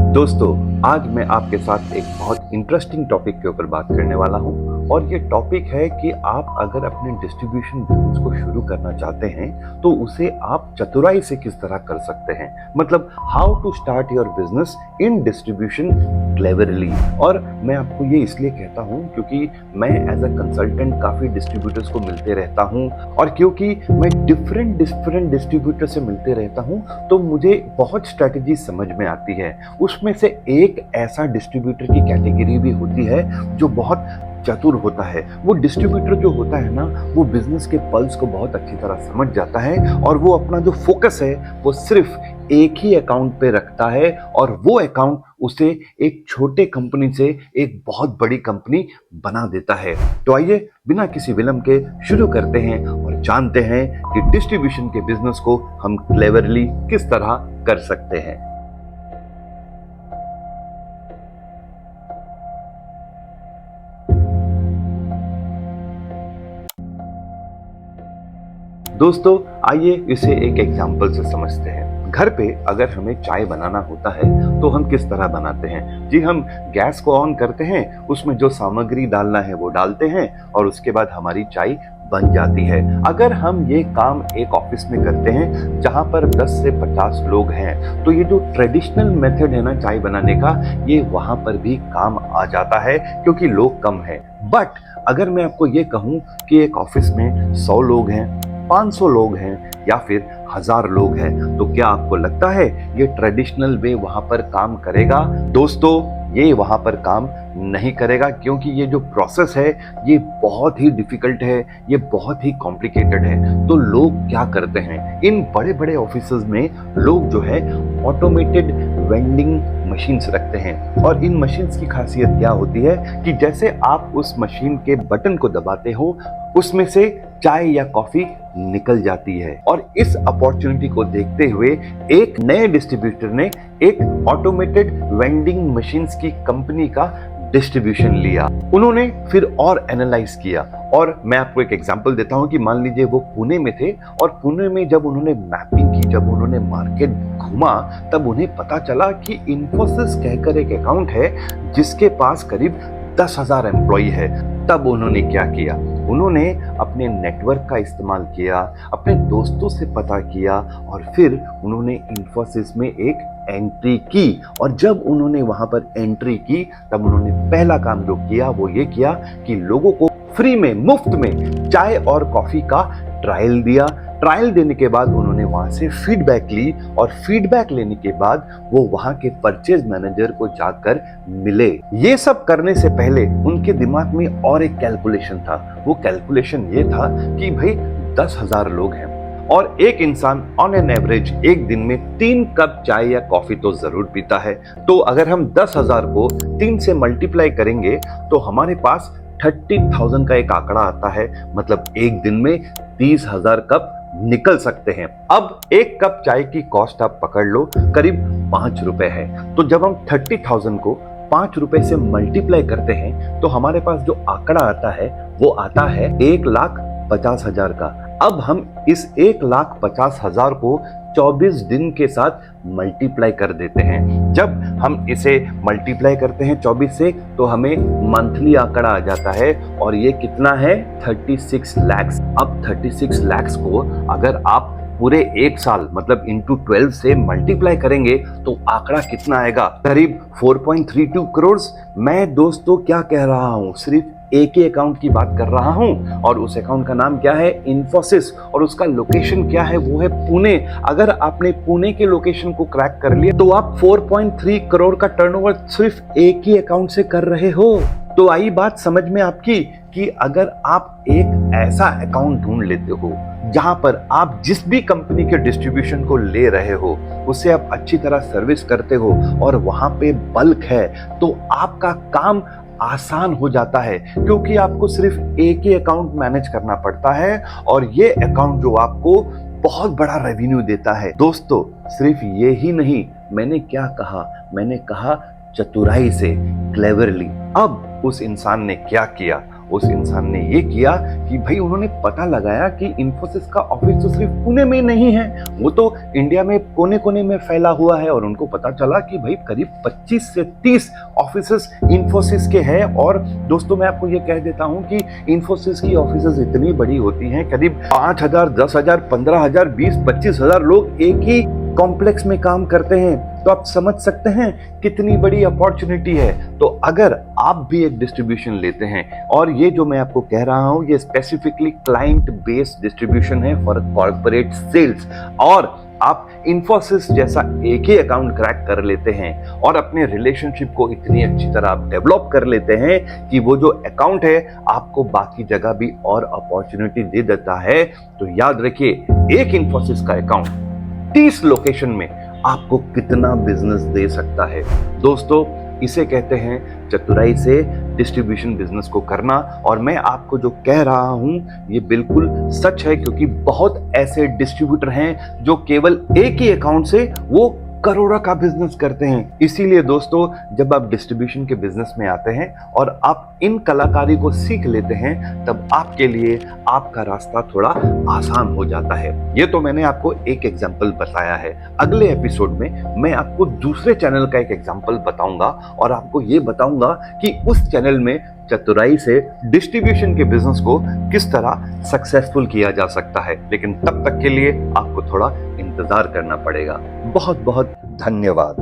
दोस्तों, आज मैं आपके साथ एक बहुत इंटरेस्टिंग टॉपिक के ऊपर बात करने वाला हूं और ये टॉपिक है कि आप अगर अपने डिस्ट्रीब्यूशन बिजनेस को शुरू करना चाहते हैं तो उसे आप चतुराई से किस तरह कर सकते हैं। मतलब how to start your business in distribution cleverly. और मैं आपको ये इसलिए कहता हूं क्योंकि मैं एज अ कंसल्टेंट काफ़ी डिस्ट्रीब्यूटर्स को मिलते रहता हूं और क्योंकि मैं डिफरेंट डिस्ट्रीब्यूटर से मिलते रहता हूं तो मुझे बहुत स्ट्रैटेजी समझ में आती है। उसमें से एक ऐसा डिस्ट्रीब्यूटर की कैटेगरी भी होती है जो बहुत चतुर होता है। वो डिस्ट्रीब्यूटर जो होता है ना, वो बिजनेस के पल्स को बहुत अच्छी तरह समझ जाता है और वो अपना जो फोकस है वो सिर्फ एक ही अकाउंट पे रखता है और वो अकाउंट उसे एक छोटे कंपनी से एक बहुत बड़ी कंपनी बना देता है। तो आइए बिना किसी विलंब के शुरू करते हैं और जानते हैं कि डिस्ट्रीब्यूशन के बिजनेस को हम क्लेवरली किस तरह कर सकते हैं। दोस्तों, आइए इसे एक एग्जाम्पल से समझते हैं। घर पे अगर हमें चाय बनाना होता है तो हम किस तरह बनाते हैं? जी, हम गैस को ऑन करते हैं, उसमें जो सामग्री डालना है वो डालते हैं और उसके बाद हमारी चाय बन जाती है। अगर हम ये काम एक ऑफिस में करते हैं जहां पर 10 से 50 लोग हैं तो ये जो ट्रेडिशनल मेथड है ना चाय बनाने का, ये वहां पर भी काम आ जाता है क्योंकि लोग कम हैं। बट अगर मैं आपको ये कहूं कि एक ऑफिस में 100 लोग हैं, 500 लोग हैं या फिर 1000 लोग हैं, तो क्या आपको लगता है ये ट्रेडिशनल वे वहां पर काम करेगा? दोस्तों, ये वहां पर काम नहीं करेगा क्योंकि ये जो प्रोसेस है ये बहुत ही डिफिकल्ट है, ये बहुत ही कॉम्प्लिकेटेड है। तो लोग क्या करते हैं, इन बड़े बड़े ऑफिसेज में लोग जो है ऑटोमेटेड वेंडिंग मशीन्स रखते हैं और इन मशीन्स की खासियत क्या होती है कि जैसे आप उस मशीन के बटन को दबाते हो उसमें से चाय या कॉफी निकल जाती है। और इस अपॉर्चुनिटी को देखते हुए एक नए डिस्ट्रीब्यूटर ने एक ऑटोमेटेड वेंडिंग मशीन्स की कंपनी का डिस्ट्रीब्यूशन लिया। उन्होंने फिर और एनालाइज किया और मैं आपको एक एग्जांपल देता हूं कि मान लीजिए वो पुणे में थे और पुणे में जब उन्होंने मैपिंग की, जब उन्होंने मार्केट घूमा, तब उन्हें पता चला कि इन्फोसिस कहकर एक अकाउंट है जिसके पास करीब 10,000 एम्प्लॉई है। तब उन्होंने क्या किया, उन्होंने अपने नेटवर्क का इस्तेमाल किया, अपने दोस्तों से पता किया और फिर उन्होंने इन्फोसिस में एक एंट्री की। और जब उन्होंने वहां पर एंट्री की तब उन्होंने पहला काम जो किया वो ये किया कि लोगों को फ्री में, मुफ्त में चाय और कॉफी का ट्रायल दिया। ट्रायल देने के बाद उन्होंने वहां से फीडबैक ली और फीडबैक लेने के बाद वो वहां के परचेज मैनेजर को जाकर मिले। ये सब करने से पहले उनके दिमाग में और एक कैलकुलेशन था। वो कैलकुलेशन ये था कि भाई 10,000 लोग हैं और एक इंसान ऑन एन एवरेज एक दिन में 3 कप चाय या कॉफी तो जरूर पीता है। तो अगर हम 10,000 को 3 से मल्टीप्लाई करेंगे तो हमारे पास 30,000 का एक आंकड़ा आता है। मतलब एक दिन में 30,000 कप निकल सकते हैं। अब एक कप चाय की कॉस्ट आप पकड़ लो, करीब 5 रुपए है। तो जब हम 30,000 को 5 रुपए से मल्टीप्लाई करते हैं तो हमारे पास जो आंकड़ा आता है वो आता है 1,50,000 का। अब हम इस 1,50,000 को 24 दिन के साथ मल्टीप्लाई कर देते हैं। जब हम इसे मल्टीप्लाई करते हैं 24 से तो हमें मंथली आंकड़ा आ जाता है और ये कितना है, 36 लाख। अब 36 लाख को अगर आप पूरे एक साल मतलब इंटू 12 से मल्टीप्लाई करेंगे तो आंकड़ा कितना आएगा, करीब 4.32 करोड़। मैं दोस्तों क्या कह रहा हूं, सिर्फ एक ही अकाउंट की बात कर रहा हूं और उस अकाउंट का नाम क्या है, इन्फोसिस, और उसका लोकेशन क्या है, वो है पुणे। अगर आपने पुणे के लोकेशन को क्रैक कर लिया तो आप 4.3 करोड़ का टर्नओवर सिर्फ एक ही अकाउंट से कर रहे हो। तो आई बात समझ में आपकी कि अगर आप एक ऐसा अकाउंट ढूंढ लेते हो जहां पर आप जिस भी कंपनी के डिस्ट्रीब्यूशन को ले रहे हो उससे आप अच्छी तरह सर्विस करते हो और वहां पे बल्क है, तो आपका काम आसान हो जाता है क्योंकि आपको सिर्फ एक ही अकाउंट मैनेज करना पड़ता है और ये अकाउंट जो आपको बहुत बड़ा रेवेन्यू देता है। दोस्तों, सिर्फ ये ही नहीं, मैंने क्या कहा, मैंने कहा चतुराई से, क्लेवरली। अब उस इंसान ने क्या किया, उस इंसान ने ये किया कि भाई उन्होंने पता लगाया कि इन्फोसिस का ऑफिस तो सिर्फ पुणे में नहीं है, वो तो इंडिया में कोने कोने में फैला हुआ है। और उनको पता चला कि भाई करीब 25 से 30 ऑफिसेस इन्फोसिस के हैं। और दोस्तों मैं आपको ये कह देता हूं कि इन्फोसिस की ऑफिसेस इतनी बड़ी होती हैं, करीब 5,000, 10,000, 15,000, 20-25,000 लोग एक ही कॉम्प्लेक्स में काम करते हैं। तो आप समझ सकते हैं कितनी बड़ी अपॉर्चुनिटी है। तो अगर आप भी एक डिस्ट्रीब्यूशन लेते हैं, और ये जो मैं आपको कह रहा हूं ये स्पेसिफिकली क्लाइंट बेस्ड डिस्ट्रीब्यूशन है फॉर कॉर्पोरेट सेल्स, और आप इन्फोसिस जैसा एक ही अकाउंट क्रैक कर लेते हैं और अपने रिलेशनशिप को इतनी अच्छी तरह आप डेवलप कर लेते हैं कि वो जो अकाउंट है आपको बाकी जगह भी और अपॉर्चुनिटी दे देता है, तो याद रखिए एक इन्फोसिस का अकाउंट 30 लोकेशन में आपको कितना बिजनेस दे सकता है। दोस्तों इसे कहते हैं चतुराई से डिस्ट्रीब्यूशन बिजनेस को करना। और मैं आपको जो कह रहा हूं ये बिल्कुल सच है, क्योंकि बहुत ऐसे डिस्ट्रीब्यूटर हैं जो केवल एक ही अकाउंट से वो करोड़ों का बिजनेस करते हैं। इसीलिए दोस्तों जब आप डिस्ट्रीब्यूशन के बिजनेस में आते हैं और आप इन कलाकारी को सीख लेते हैं, तब आपके लिए आपका रास्ता थोड़ा आसान हो जाता है। ये तो मैंने आपको एक एग्जांपल बताया है। अगले एपिसोड में मैं आपको दूसरे चैनल का एक एग्जांपल बताऊंगा और आपको ये बताऊंगा कि उस चैनल में चतुराई से डिस्ट्रीब्यूशन के बिजनेस को किस तरह सक्सेसफुल किया जा सकता है। लेकिन तब तक के लिए आपको थोड़ा इंतजार करना पड़ेगा। बहुत बहुत धन्यवाद।